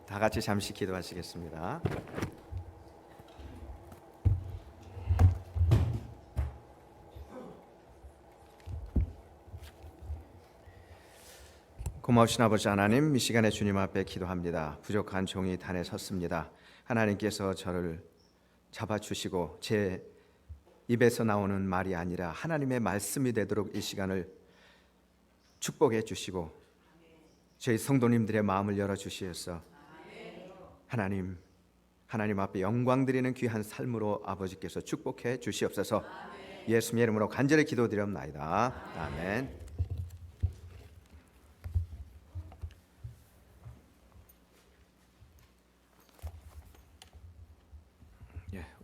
다 같이 잠시 기도하시겠습니다. 고마우신 아버지 하나님, 이 시간에 주님 앞에 기도합니다. 부족한 종이 단에 섰습니다. 하나님께서 저를 잡아주시고 제 입에서 나오는 말이 아니라 하나님의 말씀이 되도록 이 시간을 축복해 주시고 저희 성도님들의 마음을 열어주시어서 하나님 앞에 영광 드리는 귀한 삶으로 아버지께서 축복해 주시옵소서. 예수님의 이름으로 간절히 기도드리옵나이다. 아멘.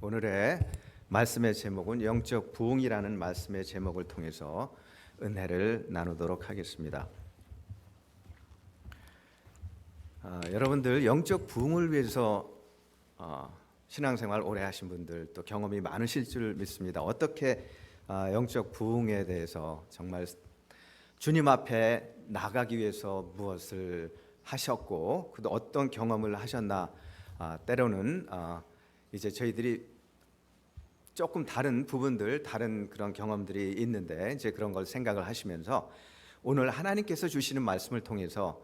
오늘의 말씀의 제목은 영적 부흥이라는 말씀의 제목을 통해서 은혜를 나누도록 하겠습니다. 여러분들 영적 부흥을 위해서 신앙생활 오래 하신 분들 또 경험이 많으실 줄 믿습니다. 어떻게 영적 부흥에 대해서 정말 주님 앞에 나가기 위해서 무엇을 하셨고 또 어떤 경험을 하셨나, 때로는 이제 저희들이 조금 다른 부분들, 다른 그런 경험들이 있는데 이제 그런 걸 생각을 하시면서 오늘 하나님께서 주시는 말씀을 통해서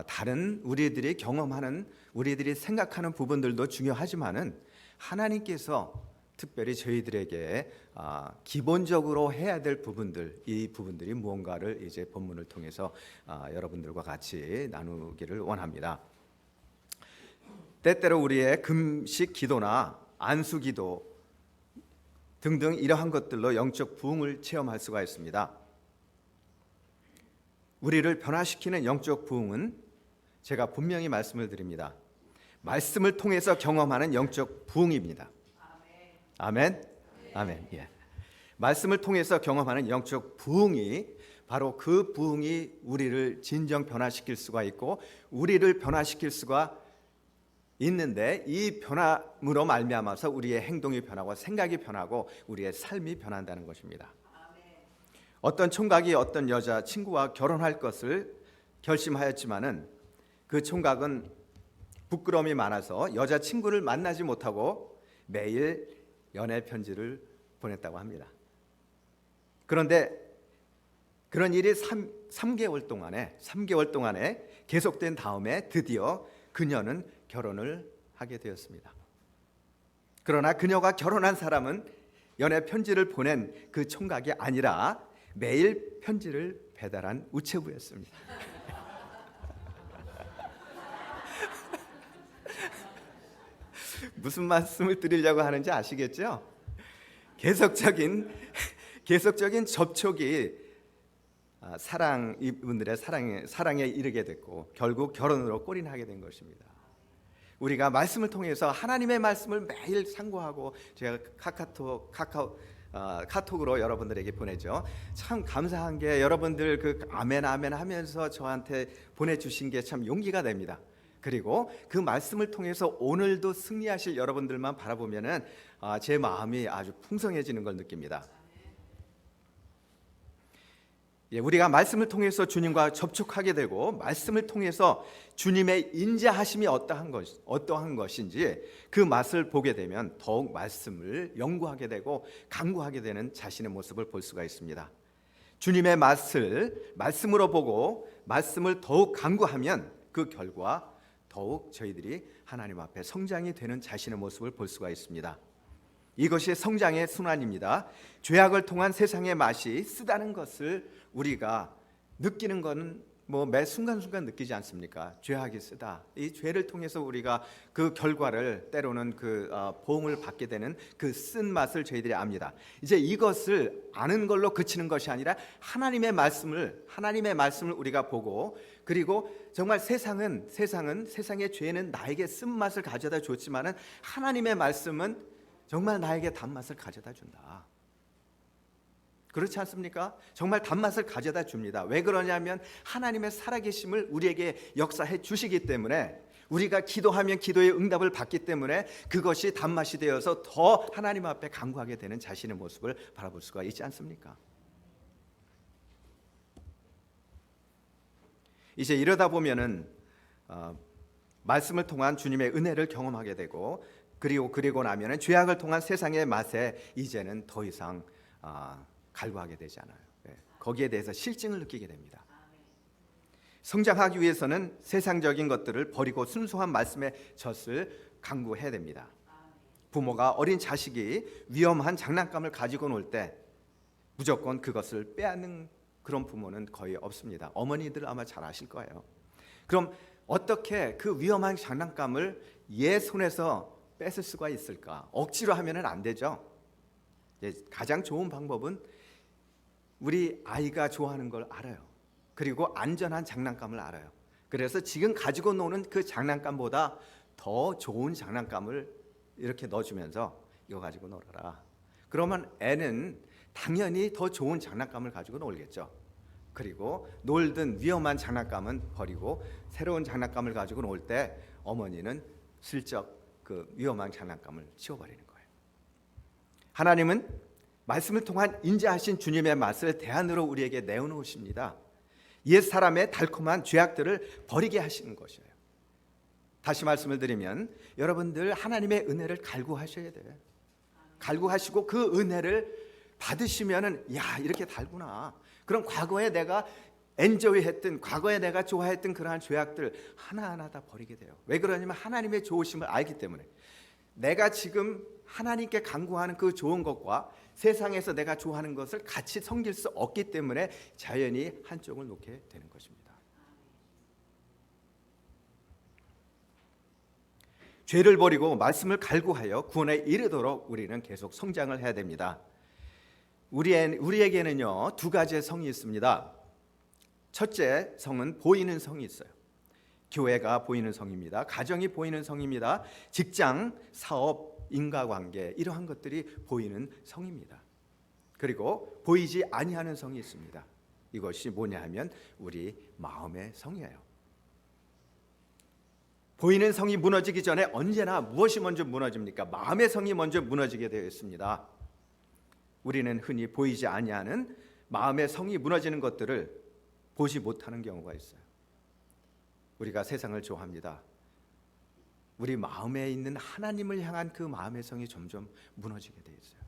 다른 우리들이 경험하는, 우리들이 생각하는 부분들도 중요하지만은 하나님께서 특별히 저희들에게 기본적으로 해야 될 부분들, 이 부분들이 무언가를 이제 본문을 통해서 여러분들과 같이 나누기를 원합니다. 때때로 우리의 금식 기도나 안수 기도 등등 이러한 것들로 영적 부흥을 체험할 수가 있습니다. 우리를 변화시키는 영적 부흥은 제가 분명히 말씀을 드립니다. 말씀을 통해서 경험하는 영적 부흥입니다. 아멘. 아멘. 예. 말씀을 통해서 경험하는 영적 부흥이 바로 그 부흥이 우리를 진정 변화시킬 수가 있고 우리를 변화시킬 수가 있는데, 이 변함으로 말미암아서 우리의 행동이 변하고 생각이 변하고 우리의 삶이 변한다는 것입니다. 어떤 총각이 어떤 여자 친구와 결혼할 것을 결심하였지만은 그 총각은 부끄러움이 많아서 여자 친구를 만나지 못하고 매일 연애 편지를 보냈다고 합니다. 그런데 그런 일이 3개월 동안에 계속된 다음에 드디어 그녀는 결혼을 하게 되었습니다. 그러나 그녀가 결혼한 사람은 연애 편지를 보낸 그 총각이 아니라 매일 편지를 배달한 우체부였습니다. 무슨 말씀을 드리려고 하는지 아시겠죠? 계속적인 접촉이 이분들의 사랑에 이르게 됐고 결국 결혼으로 골인하게 된 것입니다. 우리가 말씀을 통해서 하나님의 말씀을 매일 상고하고, 제가 카톡으로 여러분들에게 보내죠. 참 감사한 게 여러분들 그 아멘 아멘 하면서 저한테 보내주신 게 참 용기가 됩니다. 그리고 그 말씀을 통해서 오늘도 승리하실 여러분들만 바라보면은 제 마음이 아주 풍성해지는 걸 느낍니다. 우리가 말씀을 통해서 주님과 접촉하게 되고 말씀을 통해서 주님의 인자하심이 어떠한 것인지 그 맛을 보게 되면 더욱 말씀을 연구하게 되고 강구하게 되는 자신의 모습을 볼 수가 있습니다. 주님의 맛을 말씀으로 보고 말씀을 더욱 강구하면 그 결과 더욱 저희들이 하나님 앞에 성장이 되는 자신의 모습을 볼 수가 있습니다. 이것이 성장의 순환입니다. 죄악을 통한 세상의 맛이 쓰다는 것을 우리가 느끼는 건 매 순간순간 느끼지 않습니까? 죄악이 쓰다. 이 죄를 통해서 우리가 그 결과를, 때로는 그 보응을 받게 되는 그 쓴 맛을 저희들이 압니다. 이제 이것을 아는 걸로 그치는 것이 아니라 하나님의 말씀을 우리가 보고, 그리고 정말 세상의 죄는 나에게 쓴맛을 가져다 줬지만은 하나님의 말씀은 정말 나에게 단맛을 가져다 준다. 그렇지 않습니까? 정말 단맛을 가져다 줍니다. 왜 그러냐면 하나님의 살아계심을 우리에게 역사해 주시기 때문에, 우리가 기도하면 기도의 응답을 받기 때문에 그것이 단맛이 되어서 더 하나님 앞에 간구하게 되는 자신의 모습을 바라볼 수가 있지 않습니까? 이제 이러다 보면은 말씀을 통한 주님의 은혜를 경험하게 되고 그리고 나면은 죄악을 통한 세상의 맛에 이제는 더 이상 갈구하게 되지 않아요. 거기에 대해서 실증을 느끼게 됩니다. 성장하기 위해서는 세상적인 것들을 버리고 순수한 말씀의 젖을 강구해야 됩니다. 부모가 어린 자식이 위험한 장난감을 가지고 놀 때 무조건 그것을 빼앗는 그런 부모는 거의 없습니다. 어머니들 아마 잘 아실 거예요. 그럼 어떻게 그 위험한 장난감을 얘 손에서 뺏을 수가 있을까? 억지로 하면은 안 되죠. 가장 좋은 방법은 우리 아이가 좋아하는 걸 알아요. 그리고 안전한 장난감을 알아요. 그래서 지금 가지고 노는 그 장난감보다 더 좋은 장난감을 이렇게 넣어주면서 이거 가지고 놀아라. 그러면 애는 당연히 더 좋은 장난감을 가지고 놀겠죠. 그리고 놀던 위험한 장난감은 버리고 새로운 장난감을 가지고 놀 때 어머니는 슬쩍 그 위험한 장난감을 치워버리는 거예요. 하나님은 말씀을 통한 인자하신 주님의 맛을 대안으로 우리에게 내어놓으십니다. 옛 사람의 달콤한 죄악들을 버리게 하시는 것이에요. 다시 말씀을 드리면 여러분들 하나님의 은혜를 갈구하셔야 돼요. 갈구하시고 그 은혜를 받으시면은 야 이렇게 달구나. 그럼 과거에 내가 엔조이했던 과거에 내가 좋아했던 그러한 죄악들 하나하나 다 버리게 돼요. 왜 그러냐면 하나님의 좋으심을 알기 때문에. 내가 지금 하나님께 간구하는 그 좋은 것과 세상에서 내가 좋아하는 것을 같이 섬길 수 없기 때문에 자연히 한쪽을 놓게 되는 것입니다. 죄를 버리고 말씀을 갈구하여 구원에 이르도록 우리는 계속 성장을 해야 됩니다. 우리에게는요 두 가지의 성이 있습니다. 첫째 성은 보이는 성이 있어요. 교회가 보이는 성입니다. 가정이 보이는 성입니다. 직장, 사업, 인과관계 이러한 것들이 보이는 성입니다. 그리고 보이지 아니하는 성이 있습니다. 이것이 뭐냐 하면 우리 마음의 성이에요. 보이는 성이 무너지기 전에 언제나 무엇이 먼저 무너집니까? 마음의 성이 먼저 무너지게 되어 있습니다. 우리는 흔히 보이지 아니하는 마음의 성이 무너지는 것들을 보지 못하는 경우가 있어요. 우리가 세상을 좋아합니다. 우리 마음에 있는 하나님을 향한 그 마음의 성이 점점 무너지게 되어 있어요.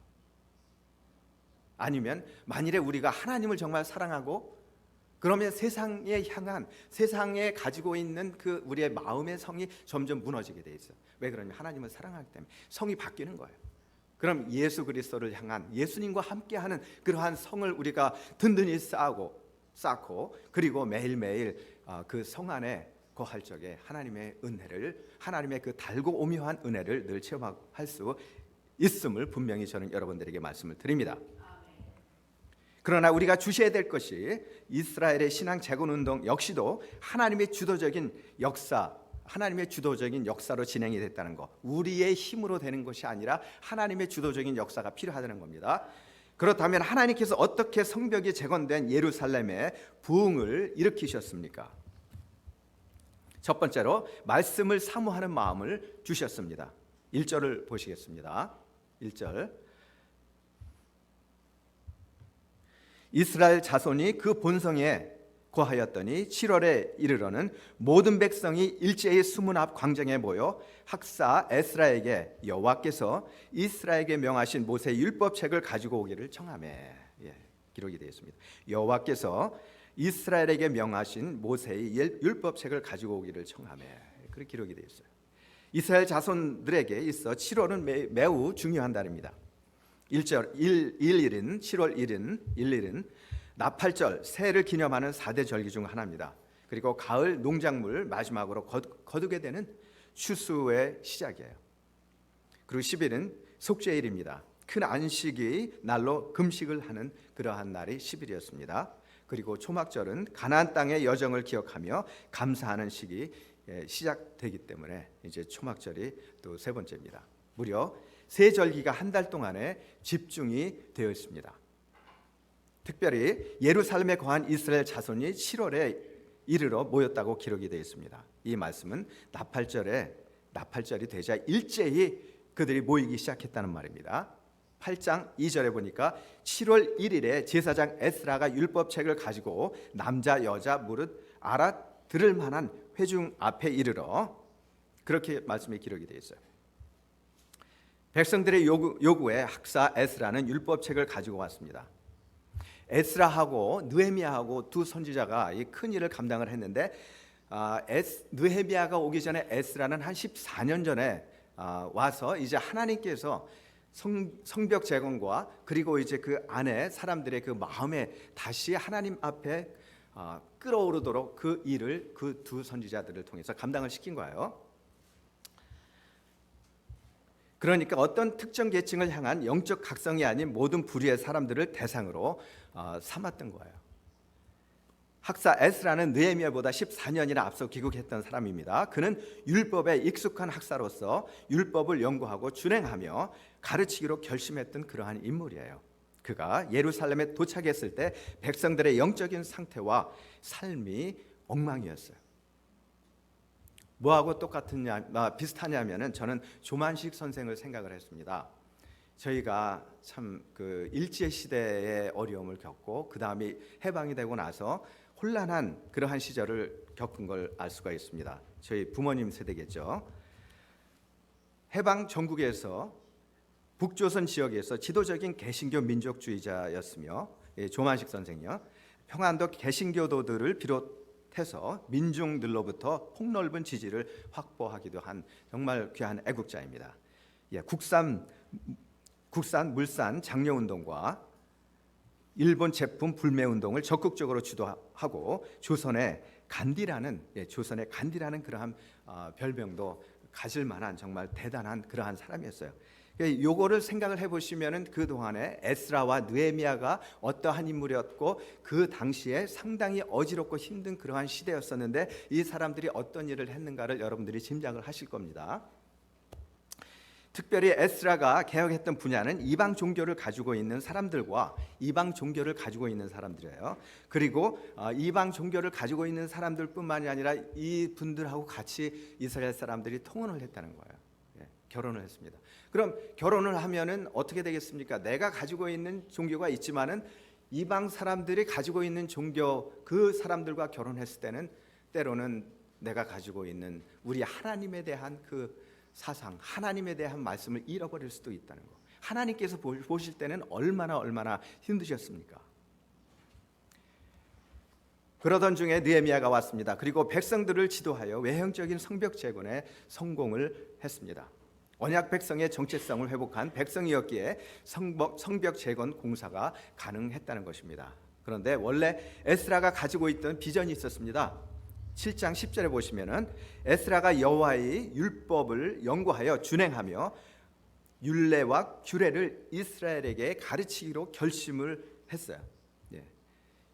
아니면 만일에 우리가 하나님을 정말 사랑하고 그러면 세상에 가지고 있는 그 우리의 마음의 성이 점점 무너지게 돼 있어요. 왜 그러냐면 하나님을 사랑하기 때문에 성이 바뀌는 거예요. 그럼 예수 그리스도를 향한 예수님과 함께하는 그러한 성을 우리가 든든히 쌓고 그리고 매일매일 그 성 안에 거할 적에 하나님의 은혜를 하나님의 그 달고 오묘한 은혜를 늘 체험할 수 있음을 분명히 저는 여러분들에게 말씀을 드립니다. 그러나 우리가 주셔야 될 것이 이스라엘의 신앙 재건 운동 역시도 하나님의 주도적인 역사로 진행이 됐다는 것. 우리의 힘으로 되는 것이 아니라 하나님의 주도적인 역사가 필요하다는 겁니다. 그렇다면 하나님께서 어떻게 성벽이 재건된 예루살렘에 부흥을 일으키셨습니까? 첫 번째로 말씀을 사모하는 마음을 주셨습니다. 1절을 보시겠습니다. 1절 이스라엘 자손이 그 본성에 거하였더니 7월에 이르러는 모든 백성이 일제히 수문 앞 광장에 모여 학사 에스라에게 여호와께서 이스라엘에게 명하신 모세의 율법책을 가지고 오기를 청하매. 기록이 되어 있습니다. 여호와께서 이스라엘에게 명하신 모세의 율법책을 가지고 오기를 청하매. 그렇게 기록이 되어 있어요. 이스라엘 자손들에게 있어 7월은 매우 중요한 달입니다. 7월 1일은 나팔절 새해를 기념하는 4대 절기 중 하나입니다. 그리고 가을 농작물 마지막으로 거두게 되는 추수의 시작이에요. 그리고 10일은 속죄일입니다. 큰 안식이 날로 금식을 하는 그러한 날이 10일이었습니다. 그리고 초막절은 가나안 땅의 여정을 기억하며 감사하는 시기 시작되기 때문에 이제 초막절이 또 세 번째입니다. 무려 세 절기가 한 달 동안에 집중이 되어 있습니다. 특별히 예루살렘에 거한 이스라엘 자손이 7월에 이르러 모였다고 기록이 되어 있습니다. 이 말씀은 나팔절이 되자 일제히 그들이 모이기 시작했다는 말입니다. 8장 2절에 보니까 7월 1일에 제사장 에스라가 율법책을 가지고 남자 여자 무릇 아랏 들을 만한 회중 앞에 이르러, 그렇게 말씀이 기록이 되어 있어요. 백성들의 요구에 학사 에스라는 율법책을 가지고 왔습니다. 에스라하고 느헤미야하고 두 선지자가 이 큰 일을 감당을 했는데, 느헤미야가 오기 전에 에스라는 한 14년 전에 와서 이제 하나님께서 성벽 재건과 그리고 이제 그 안에 사람들의 그 마음에 다시 하나님 앞에 끌어오르도록 그 일을 그 두 선지자들을 통해서 감당을 시킨 거예요. 그러니까 어떤 특정 계층을 향한 영적 각성이 아닌 모든 부류의 사람들을 대상으로 삼았던 거예요. 학사 에스라는 느헤미야보다 14년이나 앞서 귀국했던 사람입니다. 그는 율법에 익숙한 학사로서 율법을 연구하고 준행하며 가르치기로 결심했던 그러한 인물이에요. 그가 예루살렘에 도착했을 때 백성들의 영적인 상태와 삶이 엉망이었어요. 뭐하고 비슷하냐면은 저는 조만식 선생을 생각을 했습니다. 저희가 참 그 일제 시대의 어려움을 겪고 그 다음에 해방이 되고 나서 혼란한 그러한 시절을 겪은 걸 알 수가 있습니다. 저희 부모님 세대겠죠. 해방 전국에서 북조선 지역에서 지도적인 개신교 민족주의자였으며, 조만식 선생이요, 평안도 개신교도들을 비롯해서 민중들로부터 폭넓은 지지를 확보하기도 한 정말 귀한 애국자입니다. 국산 물산 장려운동과 일본 제품 불매운동을 적극적으로 주도하고 조선의 간디라는 그러한 별명도 가질 만한 정말 대단한 그러한 사람이었어요. 요거를 생각을 해보시면은 그 동안에 에스라와 느헤미야가 어떠한 인물이었고 그 당시에 상당히 어지럽고 힘든 그러한 시대였었는데 이 사람들이 어떤 일을 했는가를 여러분들이 짐작을 하실 겁니다. 특별히 에스라가 개혁했던 분야는 이방 종교를 가지고 있는 사람들과 이방 종교를 가지고 있는 사람들이에요. 그리고 이방 종교를 가지고 있는 사람들뿐만이 아니라 이 분들하고 같이 이스라엘 사람들이 통혼을 했다는 거예요. 결혼을 했습니다. 그럼 결혼을 하면은 어떻게 되겠습니까? 내가 가지고 있는 종교가 있지만은 이방 사람들이 가지고 있는 종교, 그 사람들과 결혼했을 때는 때로는 내가 가지고 있는 우리 하나님에 대한 그 사상, 하나님에 대한 말씀을 잃어버릴 수도 있다는 거. 하나님께서 보실 때는 얼마나 힘드셨습니까? 그러던 중에 느헤미야가 왔습니다. 그리고 백성들을 지도하여 외형적인 성벽 재건에 성공을 했습니다. 언약 백성의 정체성을 회복한 백성이었기에 성벽 재건 공사가 가능했다는 것입니다. 그런데 원래 에스라가 가지고 있던 비전이 있었습니다. 7장 10절에 보시면은 에스라가 여호와의 율법을 연구하여 준행하며 율례와 규례를 이스라엘에게 가르치기로 결심을 했어요.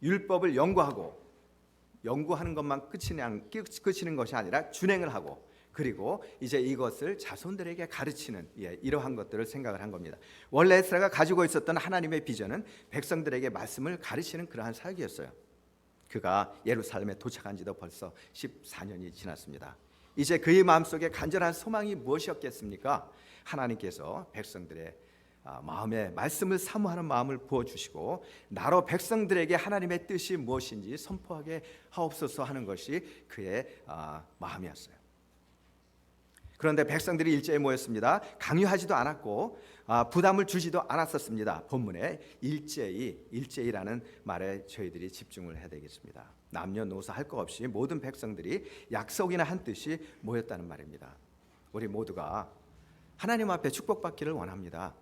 율법을 연구하는 것만 끝이는 것이 아니라 준행을 하고 그리고 이제 이것을 자손들에게 가르치는 이러한 것들을 생각을 한 겁니다. 원래 에스라가 가지고 있었던 하나님의 비전은 백성들에게 말씀을 가르치는 그러한 사역이었어요. 그가 예루살렘에 도착한 지도 벌써 14년이 지났습니다. 이제 그의 마음속에 간절한 소망이 무엇이었겠습니까? 하나님께서 백성들의 마음에 말씀을 사모하는 마음을 부어주시고 나로 백성들에게 하나님의 뜻이 무엇인지 선포하게 하옵소서 하는 것이 그의 마음이었어요. 그런데 백성들이 일제에 모였습니다. 강요하지도 않았고 부담을 주지도 않았었습니다. 본문에 일제이라는 말에 저희들이 집중을 해야 되겠습니다. 남녀노소 할 것 없이 모든 백성들이 약속이나 한 뜻이 모였다는 말입니다. 우리 모두가 하나님 앞에 축복받기를 원합니다.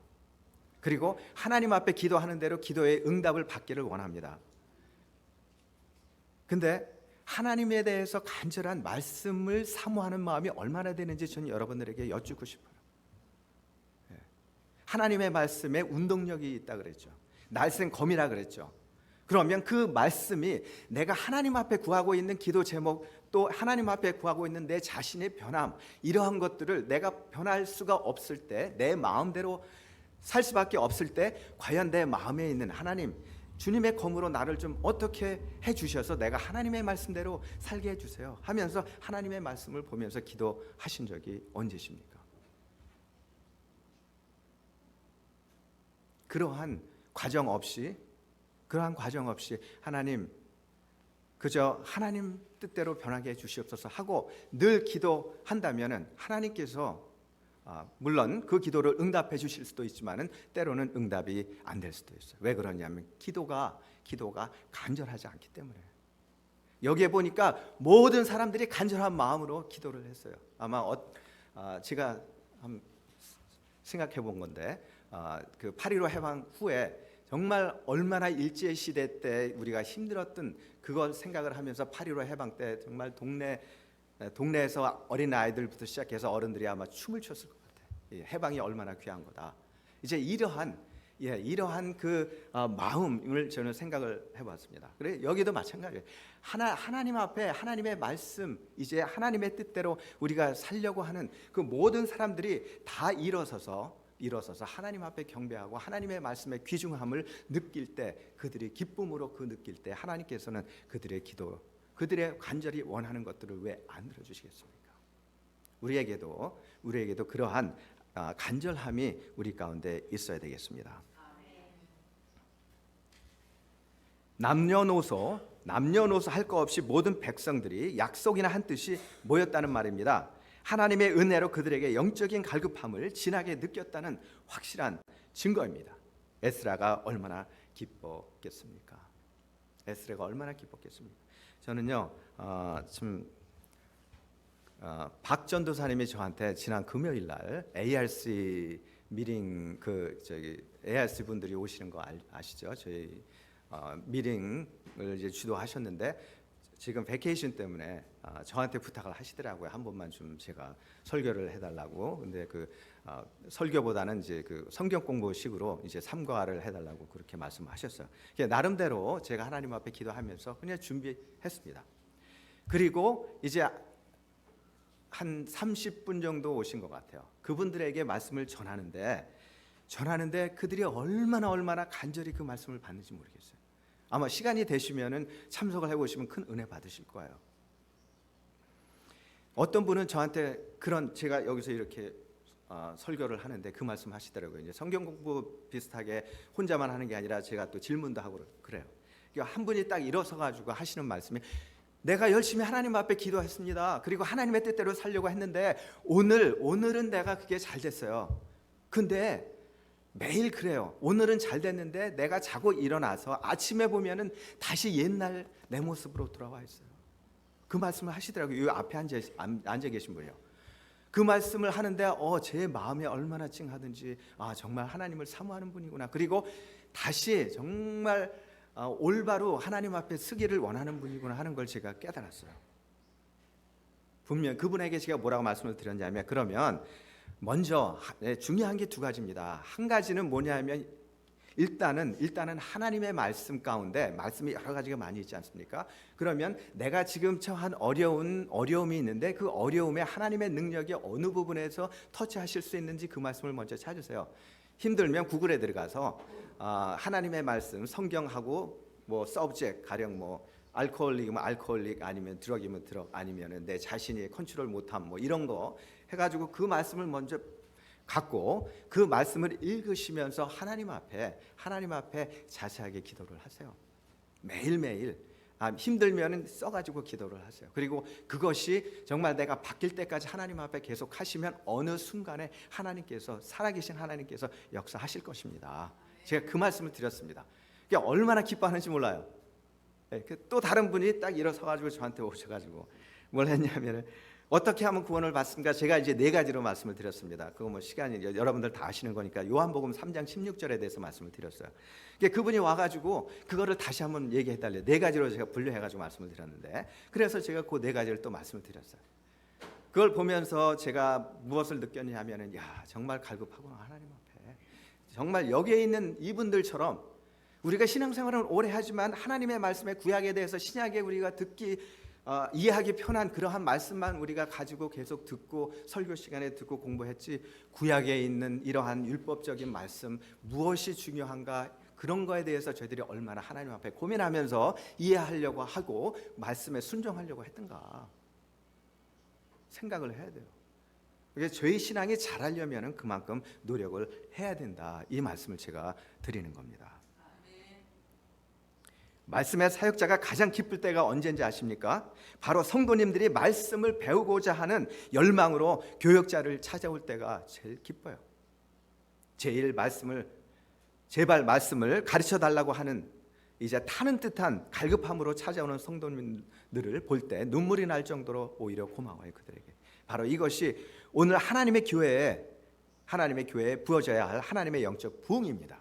그리고 하나님 앞에 기도하는 대로 기도의 응답을 받기를 원합니다. 근데 하나님에 대해서 간절한 말씀을 사모하는 마음이 얼마나 되는지 저는 여러분들에게 여쭙고 싶어요. 하나님의 말씀에 운동력이 있다 그랬죠. 날쌘 검이라 그랬죠. 그러면 그 말씀이 내가 하나님 앞에 구하고 있는 기도 제목, 또 하나님 앞에 구하고 있는 내 자신의 변함, 이러한 것들을 내가 변할 수가 없을 때, 내 마음대로 살 수밖에 없을 때 과연 내 마음에 있는 하나님, 주님의 검으로 나를 좀 어떻게 해주셔서 내가 하나님의 말씀대로 살게 해주세요 하면서 하나님의 말씀을 보면서 기도하신 적이 언제십니까? 그러한 과정 없이 하나님 그저 하나님 뜻대로 변하게 해 주시옵소서 하고 늘 기도한다면은 하나님께서 물론 그 기도를 응답해 주실 수도 있지만은 때로는 응답이 안 될 수도 있어요. 왜 그러냐면 기도가 간절하지 않기 때문에. 여기에 보니까 모든 사람들이 간절한 마음으로 기도를 했어요. 아마 제가 한번 생각해 본 건데 그 8.15 해방 후에 정말 얼마나 일제 시대 때 우리가 힘들었던 그걸 생각을 하면서 8.15 해방 때 정말 동네에서 어린 아이들부터 시작해서 어른들이 아마 춤을 췄을 것 같아요. 해방이 얼마나 귀한 거다. 이제 이러한 그 마음을 저는 생각을 해봤습니다. 그래 여기도 마찬가지예요. 하나님 앞에 하나님의 말씀, 이제 하나님의 뜻대로 우리가 살려고 하는 그 모든 사람들이 다 일어서서 하나님 앞에 경배하고 하나님의 말씀의 귀중함을 느낄 때, 그들이 기쁨으로 느낄 때 하나님께서는 그들의 기도, 그들의 간절히 원하는 것들을 왜 안 들어주시겠습니까? 우리에게도 그러한 간절함이 우리 가운데 있어야 되겠습니다. 남녀노소 할 것 없이 모든 백성들이 약속이나 한 뜻이 모였다는 말입니다. 하나님의 은혜로 그들에게 영적인 갈급함을 진하게 느꼈다는 확실한 증거입니다. 에스라가 얼마나 기뻤겠습니까? 저는요 박 전도사님이 저한테 지난 금요일 날 ARC 미팅 ARC 분들이 오시는 거 아시죠? 저희 미팅을 이제 주도하셨는데 지금 베케이션 때문에 저한테 부탁을 하시더라고요. 한 번만 좀 제가 설교를 해달라고. 근데 그 설교보다는 이제 그 성경 공부식으로 이제 삼과를 해달라고 그렇게 말씀하셨어요. 나름대로 제가 하나님 앞에 기도하면서 그냥 준비했습니다. 그리고 이제 한 30분 정도 오신 것 같아요. 그분들에게 말씀을 전하는데 그들이 얼마나 간절히 그 말씀을 받는지 모르겠어요. 아마 시간이 되시면은 참석을 해보시면 큰 은혜 받으실 거예요. 어떤 분은 저한테 제가 여기서 이렇게 설교를 하는데 그 말씀 하시더라고요. 이제 성경 공부 비슷하게 혼자만 하는 게 아니라 제가 또 질문도 하고 그래요. 한 분이 딱 일어서 가지고 하시는 말씀이, 내가 열심히 하나님 앞에 기도했습니다. 그리고 하나님의 뜻대로 살려고 했는데 오늘은 내가 그게 잘 됐어요. 근데 매일 그래요. 오늘은 잘 됐는데 내가 자고 일어나서 아침에 보면은 다시 옛날 내 모습으로 돌아와 있어요. 그 말씀을 하시더라고요. 이 앞에 앉아 계신 분이요. 그 말씀을 하는데 제 마음에 얼마나 찡하든지 정말 하나님을 사모하는 분이구나. 그리고 다시 정말 올바로 하나님 앞에 서기를 원하는 분이구나 하는 걸 제가 깨달았어요. 분명 그분에게 제가 뭐라고 말씀을 드렸냐면, 그러면 먼저 중요한 게 두 가지입니다. 한 가지는 뭐냐면 일단은 하나님의 말씀 가운데 말씀이 여러 가지가 많이 있지 않습니까? 그러면 내가 지금 처한 어려움이 있는데 그 어려움에 하나님의 능력이 어느 부분에서 터치하실 수 있는지 그 말씀을 먼저 찾으세요. 힘들면 구글에 들어가서 하나님의 말씀, 성경하고 뭐 서브젝트 가령 뭐 알코올릭이면 알코올릭, 아니면 드럭이면 드럭, 아니면은 내 자신이 컨트롤 못함 뭐 이런 거 해가지고 그 말씀을 먼저 갖고 그 말씀을 읽으시면서 하나님 앞에 자세하게 기도를 하세요. 매일매일 힘들면은 써가지고 기도를 하세요. 그리고 그것이 정말 내가 바뀔 때까지 하나님 앞에 계속 하시면 어느 순간에 살아계신 하나님께서 역사하실 것입니다. 제가 그 말씀을 드렸습니다. 얼마나 기뻐하는지 몰라요. 또 다른 분이 딱 일어서가지고 저한테 오셔가지고 뭘 했냐면은, 어떻게 하면 구원을 받습니까? 제가 이제 4가지로 말씀을 드렸습니다. 그거 뭐 시간이 여러분들 다 아시는 거니까 요한복음 3장 16절에 대해서 말씀을 드렸어요. 그분이 와가지고 그거를 다시 한번 얘기해달래요. 4가지로 제가 분류해가지고 말씀을 드렸는데, 그래서 제가 그 4가지를 또 말씀을 드렸어요. 그걸 보면서 제가 무엇을 느꼈냐면은, 정말 갈급하구나 하나님 앞에. 정말 여기에 있는 이분들처럼 우리가 신앙생활을 오래 하지만 하나님의 말씀의 구약에 대해서 신약에 우리가 이해하기 편한 그러한 말씀만 우리가 가지고 계속 듣고 설교 시간에 듣고 공부했지, 구약에 있는 이러한 율법적인 말씀 무엇이 중요한가, 그런 거에 대해서 저희들이 얼마나 하나님 앞에 고민하면서 이해하려고 하고 말씀에 순종하려고 했던가 생각을 해야 돼요. 저희 신앙이 자라려면 그만큼 노력을 해야 된다, 이 말씀을 제가 드리는 겁니다. 말씀의 사역자가 가장 기쁠 때가 언제인지 아십니까? 바로 성도님들이 말씀을 배우고자 하는 열망으로 교역자를 찾아올 때가 제일 기뻐요. 제발 말씀을 가르쳐 달라고 하는 이제 타는 듯한 갈급함으로 찾아오는 성도님들을 볼 때 눈물이 날 정도로 오히려 고마워요, 그들에게. 바로 이것이 오늘 하나님의 교회에 부어져야 할 하나님의 영적 부흥입니다.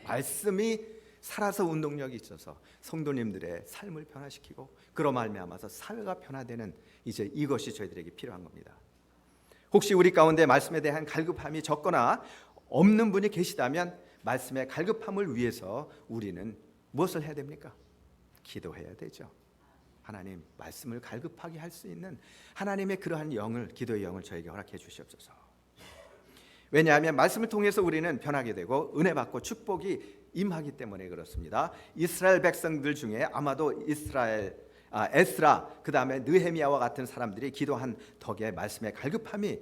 말씀이 살아서 운동력이 있어서 성도님들의 삶을 변화시키고 그로 말미암아서 사회가 변화되는 이제 이것이 저희들에게 필요한 겁니다. 혹시 우리 가운데 말씀에 대한 갈급함이 적거나 없는 분이 계시다면 말씀의 갈급함을 위해서 우리는 무엇을 해야 됩니까? 기도해야 되죠. 하나님, 말씀을 갈급하게 할 수 있는 하나님의 그러한 영을, 기도의 영을 저에게 허락해 주시옵소서. 왜냐하면 말씀을 통해서 우리는 변하게 되고 은혜 받고 축복이 임하기 때문에 그렇습니다. 이스라엘 백성들 중에 아마도 에스라, 그 다음에 느헤미야와 같은 사람들이 기도한 덕에 말씀의 갈급함이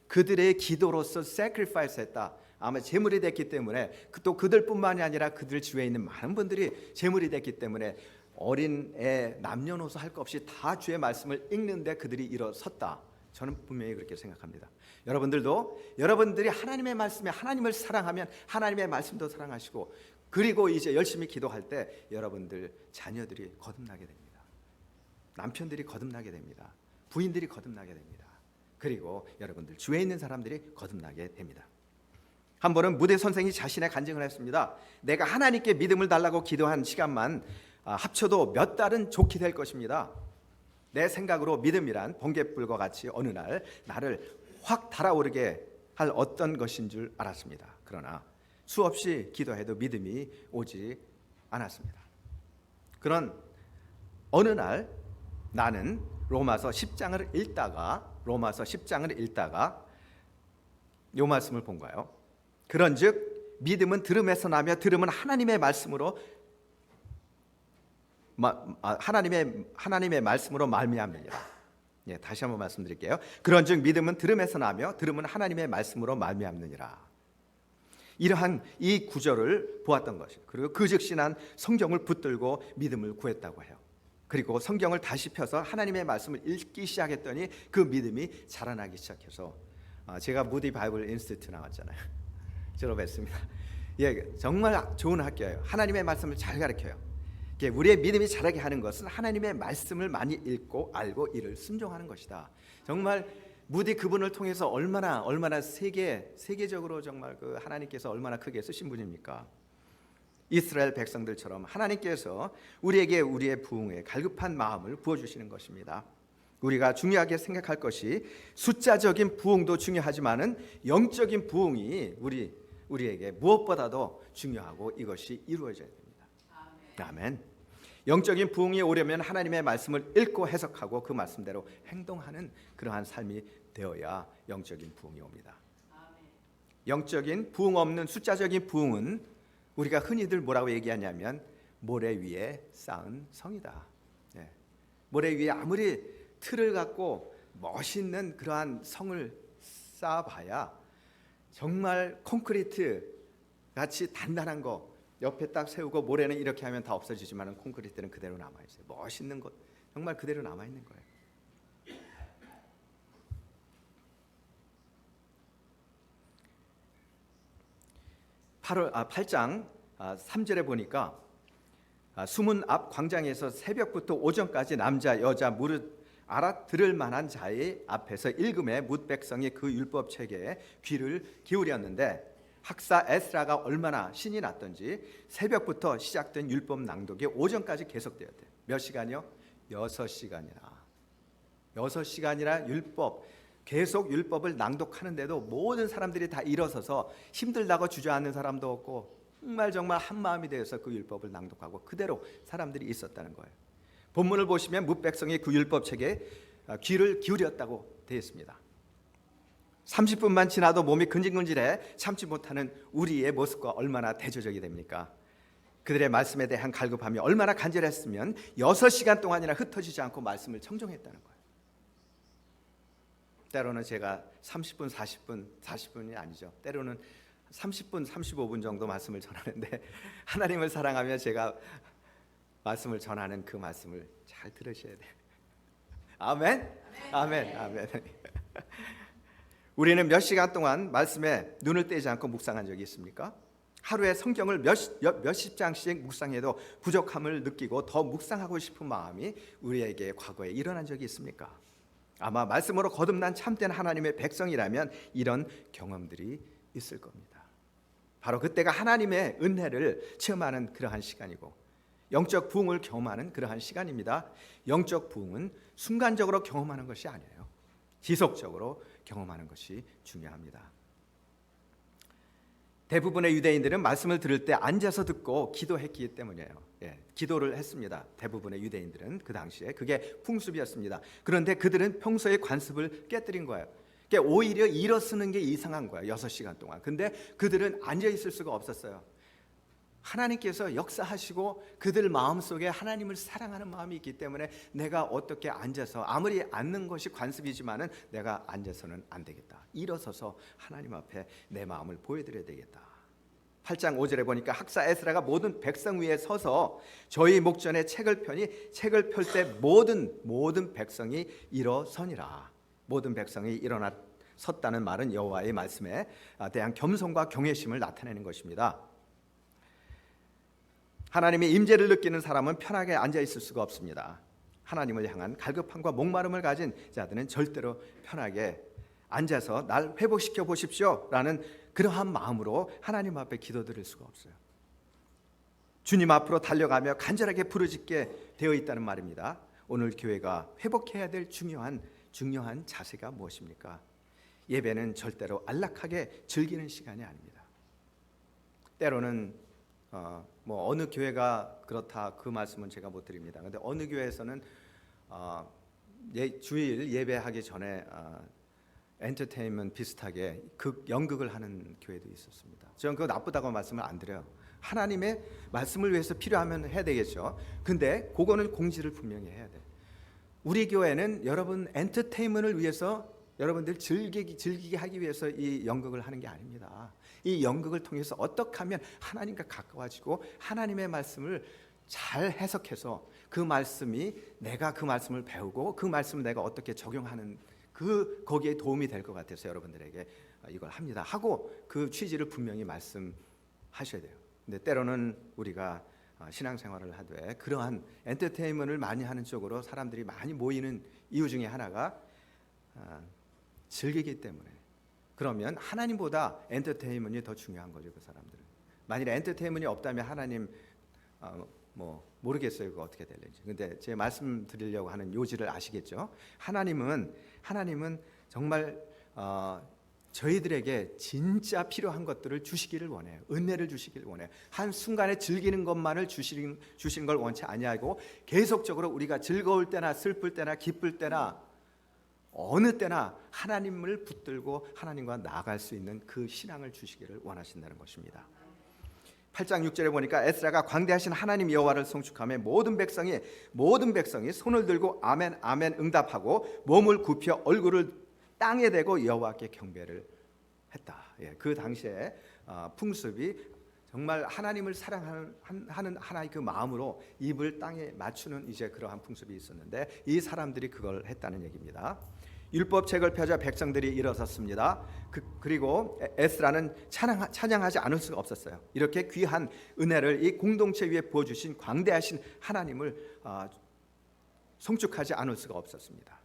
그들의 기도로서 sacrifice했다. 아마 제물이 됐기 때문에 또 그들뿐만이 아니라 그들 주위에 있는 많은 분들이 제물이 됐기 때문에 어린 애, 남녀노소 할 것 없이 다 주의 말씀을 읽는데 그들이 일어섰다. 저는 분명히 그렇게 생각합니다. 여러분들이 하나님의 말씀에 하나님을 사랑하면 하나님의 말씀도 사랑하시고 그리고 이제 열심히 기도할 때 여러분들 자녀들이 거듭나게 됩니다. 남편들이 거듭나게 됩니다. 부인들이 거듭나게 됩니다. 그리고 여러분들 주위에 있는 사람들이 거듭나게 됩니다. 한 번은 무대 선생이 자신의 간증을 했습니다. 내가 하나님께 믿음을 달라고 기도한 시간만 합쳐도 몇 달은 좋게 될 것입니다. 내 생각으로 믿음이란 번갯불과 같이 어느 날 나를 확 달아오르게 할 어떤 것인 줄 알았습니다. 그러나 수없이 기도해도 믿음이 오지 않았습니다. 그런 어느 날 나는 로마서 10장을 읽다가 요 말씀을 본 거예요. 그런즉 믿음은 들음에서 나며 들음은 하나님의 말씀으로 하나님의 말씀으로 말미암느니라. 예, 다시 한번 말씀드릴게요. 그런즉 믿음은 들음에서 나며 들음은 하나님의 말씀으로 말미암느니라. 이러한 이 구절을 보았던 것이에요. 그리고 그 즉시 난 성경을 붙들고 믿음을 구했다고 해요. 그리고 성경을 다시 펴서 하나님의 말씀을 읽기 시작했더니 그 믿음이 자라나기 시작해서 제가 무디 바이블 인스티튜트 나왔잖아요. 졸업했습니다. 예, 정말 좋은 학교예요. 하나님의 말씀을 잘 가르쳐요. 우리의 믿음이 자라게 하는 것은 하나님의 말씀을 많이 읽고 알고 이를 순종하는 것이다. 정말 무디 그분을 통해서 얼마나 세계적으로 정말 그 하나님께서 얼마나 크게 쓰신 분입니까? 이스라엘 백성들처럼 하나님께서 우리에게 우리의 부흥에 갈급한 마음을 부어주시는 것입니다. 우리가 중요하게 생각할 것이 숫자적인 부흥도 중요하지만은 영적인 부흥이 우리에게 무엇보다도 중요하고 이것이 이루어져야 됩니다. 아멘. 영적인 부흥이 오려면 하나님의 말씀을 읽고 해석하고 그 말씀대로 행동하는 그러한 삶이 되어야 영적인 부흥이 옵니다. 영적인 부흥 없는 숫자적인 부흥은 우리가 흔히들 뭐라고 얘기하냐면 모래 위에 쌓은 성이다. 예. 모래 위에 아무리 틀을 갖고 멋있는 그러한 성을 쌓아봐야 정말 콘크리트 같이 단단한 거 옆에 딱 세우고 모래는 이렇게 하면 다 없어지지만 콘크리트는 그대로 남아있어요. 멋있는 것 정말 그대로 남아있는 거예요. 8장 3절에 보니까 수문 앞 광장에서 새벽부터 오전까지 남자 여자 무릇 알아들을 만한 자의 앞에서 읽음에 뭇 백성이 그 율법 책에 귀를 기울였는데 학사 에스라가 얼마나 신이 났던지 새벽부터 시작된 율법 낭독이 오전까지 계속되었대요. 몇 시간이요? 6시간이나 계속 율법을 낭독하는데도 모든 사람들이 다 일어서서 힘들다고 주저앉는 사람도 없고 정말 한 마음이 되어서 그 율법을 낭독하고 그대로 사람들이 있었다는 거예요. 본문을 보시면 뭇 백성이 그 율법 책에 귀를 기울였다고 되어 있습니다. 30분만 지나도 몸이 근질근질해 참지 못하는 우리의 모습과 얼마나 대조적이 됩니까? 그들의 말씀에 대한 갈급함이 얼마나 간절했으면 6시간 동안이나 흩어지지 않고 말씀을 청종했다는 거예요. 때로는 제가 30분, 40분이 아니죠. 때로는 30분, 35분 정도 말씀을 전하는데 하나님을 사랑하며 제가 말씀을 전하는 그 말씀을 잘 들으셔야 돼요. 아멘. 아멘. 아멘. 우리는 몇 시간 동안 말씀에 눈을 떼지 않고 묵상한 적이 있습니까? 하루에 성경을 몇십 장씩 묵상해도 부족함을 느끼고 더 묵상하고 싶은 마음이 우리에게 과거에 일어난 적이 있습니까? 아마 말씀으로 거듭난 참된 하나님의 백성이라면 이런 경험들이 있을 겁니다. 바로 그때가 하나님의 은혜를 체험하는 그러한 시간이고 영적 부흥을 경험하는 그러한 시간입니다. 영적 부흥은 순간적으로 경험하는 것이 아니에요. 지속적으로 경험하는 것이 중요합니다. 대부분의 유대인들은 말씀을 들을 때 앉아서 듣고 기도했기 때문이에요. 기도를 했습니다. 대부분의 유대인들은 그 당시에 그게 풍습이었습니다. 그런데 그들은 평소의 관습을 깨뜨린 거예요. 그러니까 오히려 일어서는 게 이상한 거예요. 6시간 동안. 근데 그들은 앉아 있을 수가 없었어요. 하나님께서 역사하시고 그들 마음속에 하나님을 사랑하는 마음이 있기 때문에 내가 어떻게 앉아서, 아무리 앉는 것이 관습이지만은 내가 앉아서는 안 되겠다. 일어서서 하나님 앞에 내 마음을 보여드려야 되겠다. 8장 5절에 보니까 학사 에스라가 모든 백성 위에 서서 저희 목전에 책을 펴니 책을 펼 때 모든 백성이 일어서니라. 모든 백성이 일어나 섰다는 말은 여호와의 말씀에 대한 겸손과 경외심을 나타내는 것입니다. 하나님의 임재를 느끼는 사람은 편하게 앉아 있을 수가 없습니다. 하나님을 향한 갈급함과 목마름을 가진 자들은 절대로 편하게 앉아서 날 회복시켜 보십시오 라는 그러한 마음으로 하나님 앞에 기도드릴 수가 없어요. 주님 앞으로 달려가며 간절하게 부르짖게 되어 있다는 말입니다. 오늘 교회가 회복해야 될 중요한 자세가 무엇입니까? 예배는 절대로 안락하게 즐기는 시간이 아닙니다. 때로는 어느 교회가 그렇다 그 말씀은 제가 못 드립니다. 그런데 어느 교회에서는 주일 예배하기 전에 엔터테인먼트 비슷하게 연극을 하는 교회도 있었습니다. 저는 그거 나쁘다고 말씀을 안 드려요. 하나님의 말씀을 위해서 필요하면 해야 되겠죠. 근데 그거는 공지를 분명히 해야 돼. 우리 교회는 여러분 엔터테인먼트를 위해서, 여러분들 즐기게 하기 위해서 이 연극을 하는 게 아닙니다. 이 연극을 통해서 어떻게 하면 하나님과 가까워지고 하나님의 말씀을 잘 해석해서 그 말씀이, 내가 그 말씀을 배우고 그 말씀을 내가 어떻게 적용하는 거기에 도움이 될 것 같아서 여러분들에게 이걸 합니다 하고 그 취지를 분명히 말씀하셔야 돼요. 근데 때로는 우리가 신앙생활을 하되 그러한 엔터테인먼트를 많이 하는 쪽으로 사람들이 많이 모이는 이유 중에 하나가 즐기기 때문에. 그러면 하나님보다 엔터테인먼트가 더 중요한 거죠. 그 사람들은. 만일에 엔터테인먼트가 없다면 하나님 모르겠어요. 그거 어떻게 될지. 근데 제가 말씀드리려고 하는 요지를 아시겠죠? 하나님은 정말 저희들에게 진짜 필요한 것들을 주시기를 원해요. 은혜를 주시기를 원해요. 한 순간에 즐기는 것만을 주시는 걸 원치 아니하고 계속적으로 우리가 즐거울 때나 슬플 때나 기쁠 때나 어느 때나 하나님을 붙들고 하나님과 나아갈 수 있는 그 신앙을 주시기를 원하신다는 것입니다. 8장 6절에 보니까 에스라가 광대하신 하나님 여호와를 송축하며 모든 백성이 손을 들고 아멘 아멘 응답하고 몸을 굽혀 얼굴을 땅에 대고 여호와께 경배를 했다. 그 당시에 풍습이 정말 하나님을 사랑하는 하나의 그 마음으로 입을 땅에 맞추는 이제 그러한 풍습이 있었는데 이 사람들이 그걸 했다는 얘기입니다. 율법책을 펴자 백성들이 일어섰습니다. 그리고 에스라는 찬양하지 않을 수가 없었어요. 이렇게 귀한 은혜를 이 공동체 위에 부어주신 광대하신 하나님을 송축하지 않을 수가 없었습니다.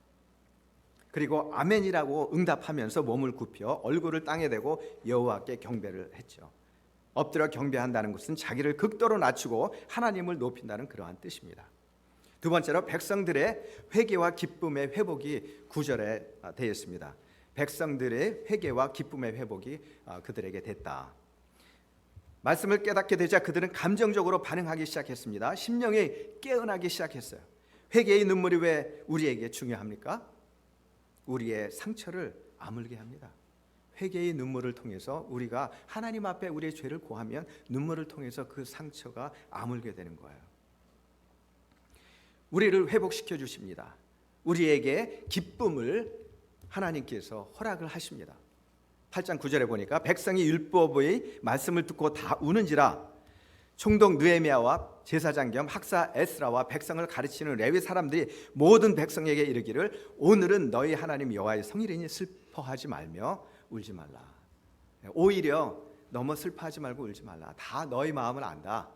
그리고 아멘이라고 응답하면서 몸을 굽혀 얼굴을 땅에 대고 여호와께 경배를 했죠. 엎드려 경배한다는 것은 자기를 극도로 낮추고 하나님을 높인다는 그러한 뜻입니다. 두 번째로 백성들의 회개와 기쁨의 회복이 9절에 되어 있습니다. 백성들의 회개와 기쁨의 회복이 그들에게 됐다. 말씀을 깨닫게 되자 그들은 감정적으로 반응하기 시작했습니다. 심령이 깨어나기 시작했어요. 회개의 눈물이 왜 우리에게 중요합니까? 우리의 상처를 아물게 합니다. 회개의 눈물을 통해서 우리가 하나님 앞에 우리의 죄를 고하면 눈물을 통해서 그 상처가 아물게 되는 거예요. 우리를 회복시켜 주십니다. 우리에게 기쁨을 하나님께서 허락을 하십니다. 8장 9절에 보니까 백성이 율법의 말씀을 듣고 다 우는지라 총독 느헤미야와 제사장 겸 학사 에스라와 백성을 가르치는 레위 사람들이 모든 백성에게 이르기를 오늘은 너희 하나님 여호와의 성일이니 슬퍼하지 말며 울지 말라. 오히려 너무 슬퍼하지 말고 울지 말라. 다 너희 마음을 안다.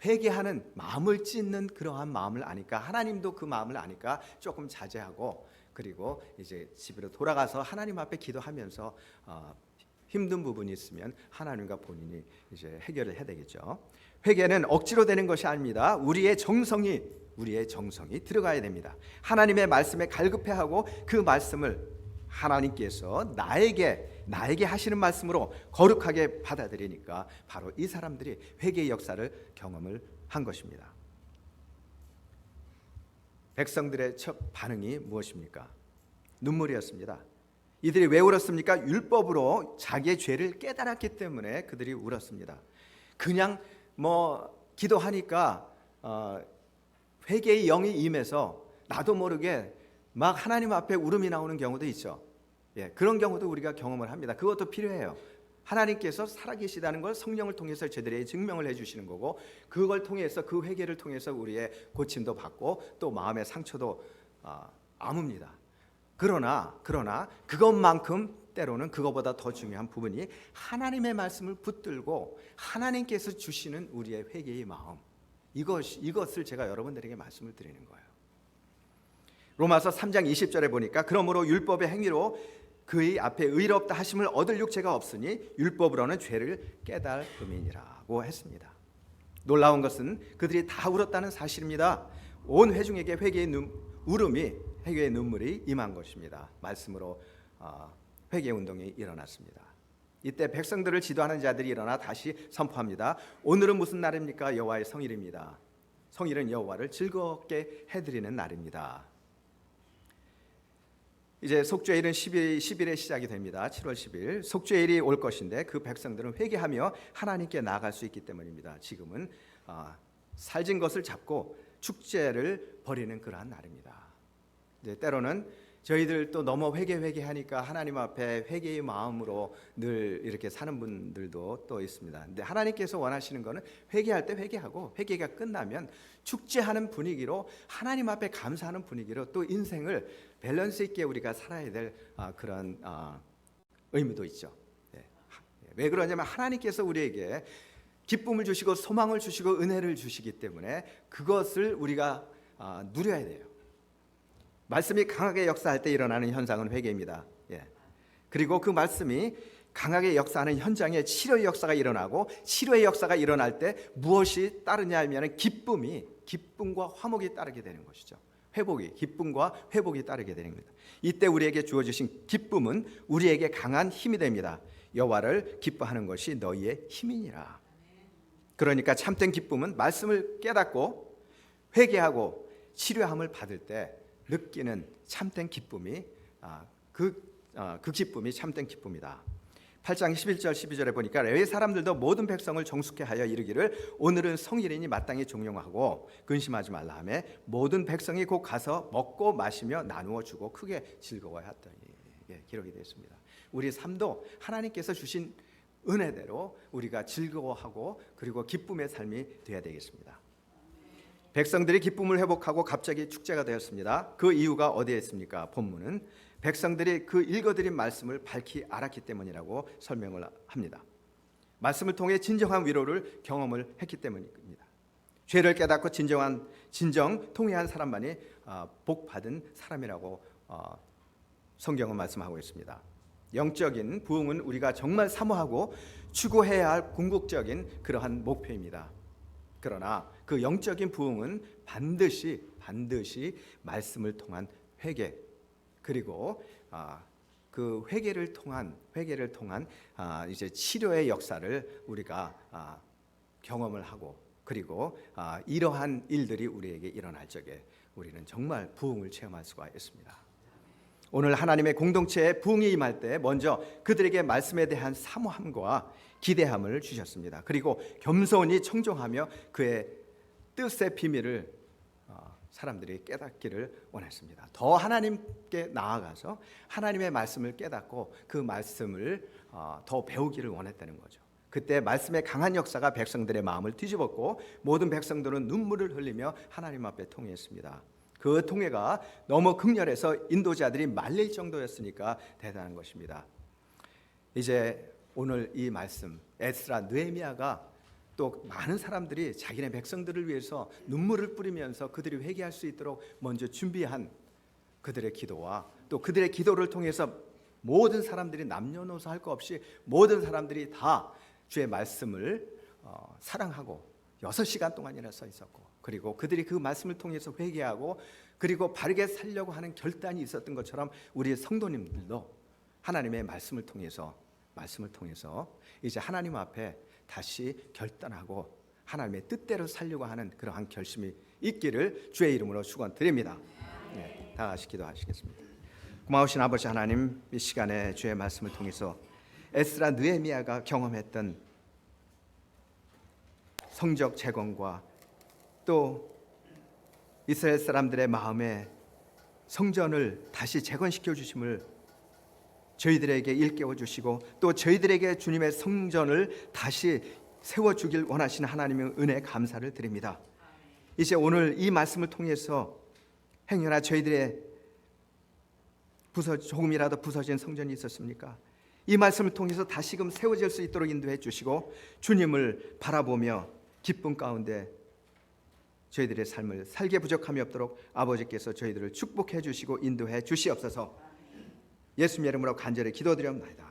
회개하는 마음을 찢는 그러한 마음을 아니까, 하나님도 그 마음을 아니까 조금 자제하고, 그리고 이제 집으로 돌아가서 하나님 앞에 기도하면서 힘든 부분이 있으면 하나님과 본인이 이제 해결을 해야 되겠죠. 회개는 억지로 되는 것이 아닙니다. 우리의 정성이 들어가야 됩니다. 하나님의 말씀에 갈급해하고 그 말씀을 하나님께서 나에게 하시는 말씀으로 거룩하게 받아들이니까 바로 이 사람들이 회개의 역사를 경험을 한 것입니다. 백성들의 첫 반응이 무엇입니까? 눈물이었습니다. 이들이 왜 울었습니까? 율법으로 자기의 죄를 깨달았기 때문에 그들이 울었습니다. 그냥 기도하니까 회개의 영이 임해서 나도 모르게 막 하나님 앞에 울음이 나오는 경우도 있죠. 그런 경우도 우리가 경험을 합니다. 그것도 필요해요. 하나님께서 살아계시다는 걸 성령을 통해서 저들에게 증명을 해주시는 거고, 그걸 통해서, 그 회개를 통해서 우리의 고침도 받고 또 마음의 상처도 아뭅니다. 그러나 그것만큼 때로는 그것보다 더 중요한 부분이 하나님의 말씀을 붙들고 하나님께서 주시는 우리의 회개의 마음, 이것을 제가 여러분들에게 말씀을 드리는 거예요. 로마서 3장 20절에 보니까 그러므로 율법의 행위로 그의 앞에 의롭다 하심을 얻을 육체가 없으니 율법으로는 죄를 깨달음이니라고 했습니다. 놀라운 것은 그들이 다 울었다는 사실입니다. 온 회중에게 회개의 눈물이 임한 것입니다. 말씀으로 회개 운동이 일어났습니다. 이때 백성들을 지도하는 자들이 일어나 다시 선포합니다. 오늘은 무슨 날입니까? 여호와의 성일입니다. 성일은 여호와를 즐겁게 해드리는 날입니다. 이제 속죄일은 10일에 시작이 됩니다. 7월 10일 속죄일이 올 것인데 그 백성들은 회개하며 하나님께 나아갈 수 있기 때문입니다. 지금은 살진 것을 잡고 축제를 벌이는 그러한 날입니다. 이제 때로는 저희들도 너무 회개하니까 하나님 앞에 회개의 마음으로 늘 이렇게 사는 분들도 또 있습니다. 근데 하나님께서 원하시는 것은 회개할 때 회개하고, 회개가 끝나면 축제하는 분위기로, 하나님 앞에 감사하는 분위기로 또 인생을 밸런스 있게 우리가 살아야 될 그런 의미도 있죠. 왜 그러냐면 하나님께서 우리에게 기쁨을 주시고 소망을 주시고 은혜를 주시기 때문에 그것을 우리가 누려야 돼요. 말씀이 강하게 역사할 때 일어나는 현상은 회개입니다. 그리고 그 말씀이 강하게 역사하는 현장에 치료의 역사가 일어나고, 치료의 역사가 일어날 때 무엇이 따르냐 하면 기쁨과 화목이 따르게 되는 것이죠. 기쁨과 회복이 따르게 되는 겁니다. 이때 우리에게 주어주신 기쁨은 우리에게 강한 힘이 됩니다. 여호와를 기뻐하는 것이 너희의 힘이니라. 그러니까 참된 기쁨은 말씀을 깨닫고 회개하고 치료함을 받을 때 느끼는 참된 기쁨이 그 기쁨이 참된 기쁨이다. 8장 11절 12절에 보니까 레위 사람들도 모든 백성을 정숙케 하여 이르기를 오늘은 성일이니 마땅히 종용하고 근심하지 말라 하며 모든 백성이 곧 가서 먹고 마시며 나누어 주고 크게 즐거워하였더니, 기록이 되어 있습니다. 우리 삶도 하나님께서 주신 은혜대로 우리가 즐거워하고 그리고 기쁨의 삶이 되어야 되겠습니다. 백성들이 기쁨을 회복하고 갑자기 축제가 되었습니다. 그 이유가 어디에 있습니까? 본문은 백성들이 그 읽어드린 말씀을 밝히 알았기 때문이라고 설명을 합니다. 말씀을 통해 진정한 위로를 경험을 했기 때문입니다. 죄를 깨닫고 진정 통회한 사람만이 복 받은 사람이라고 성경은 말씀하고 있습니다. 영적인 부흥은 우리가 정말 사모하고 추구해야 할 궁극적인 그러한 목표입니다. 그러나 그 영적인 부흥은 반드시 말씀을 통한 회개, 그리고 그 회개를 통한 이제 치료의 역사를 우리가 경험을 하고, 그리고 이러한 일들이 우리에게 일어날 적에 우리는 정말 부흥을 체험할 수가 있습니다. 오늘 하나님의 공동체에 부흥이 임할 때 먼저 그들에게 말씀에 대한 사모함과 기대함을 주셨습니다. 그리고 겸손히 청종하며 그의 뜻의 비밀을 사람들이 깨닫기를 원했습니다. 더 하나님께 나아가서 하나님의 말씀을 깨닫고 그 말씀을 더 배우기를 원했다는 거죠. 그때 말씀의 강한 역사가 백성들의 마음을 뒤집었고 모든 백성들은 눈물을 흘리며 하나님 앞에 통회했습니다. 그 통회가 너무 극렬해서 인도자들이 말릴 정도였으니까 대단한 것입니다. 이제 오늘 이 말씀 에스라 느헤미야가 또 많은 사람들이 자기네 백성들을 위해서 눈물을 뿌리면서 그들이 회개할 수 있도록 먼저 준비한 그들의 기도와 또 그들의 기도를 통해서 모든 사람들이 남녀노소 할 것 없이 모든 사람들이 다 주의 말씀을 사랑하고 6시간 동안이나 써 있었고, 그리고 그들이 그 말씀을 통해서 회개하고 그리고 바르게 살려고 하는 결단이 있었던 것처럼 우리 성도님들도 하나님의 말씀을 통해서 이제 하나님 앞에 다시 결단하고 하나님의 뜻대로 살려고 하는 그러한 결심이 있기를 주의 이름으로 축원드립니다. 네, 다 같이 기도하시겠습니다. 고마우신 아버지 하나님, 이 시간에 주의 말씀을 통해서 에스라 느헤미야가 경험했던 성적 재건과 또 이스라엘 사람들의 마음에 성전을 다시 재건시켜 주심을 저희들에게 일깨워 주시고 또 저희들에게 주님의 성전을 다시 세워주길 원하시는 하나님의 은혜 감사를 드립니다. 이제 오늘 이 말씀을 통해서 행여나 저희들의 조금이라도 부서진 성전이 있었습니까? 이 말씀을 통해서 다시금 세워질 수 있도록 인도해 주시고 주님을 바라보며 기쁨 가운데 저희들의 삶을 살게 부족함이 없도록 아버지께서 저희들을 축복해 주시고 인도해 주시옵소서. 예수님 이름으로 간절히 기도드립니다.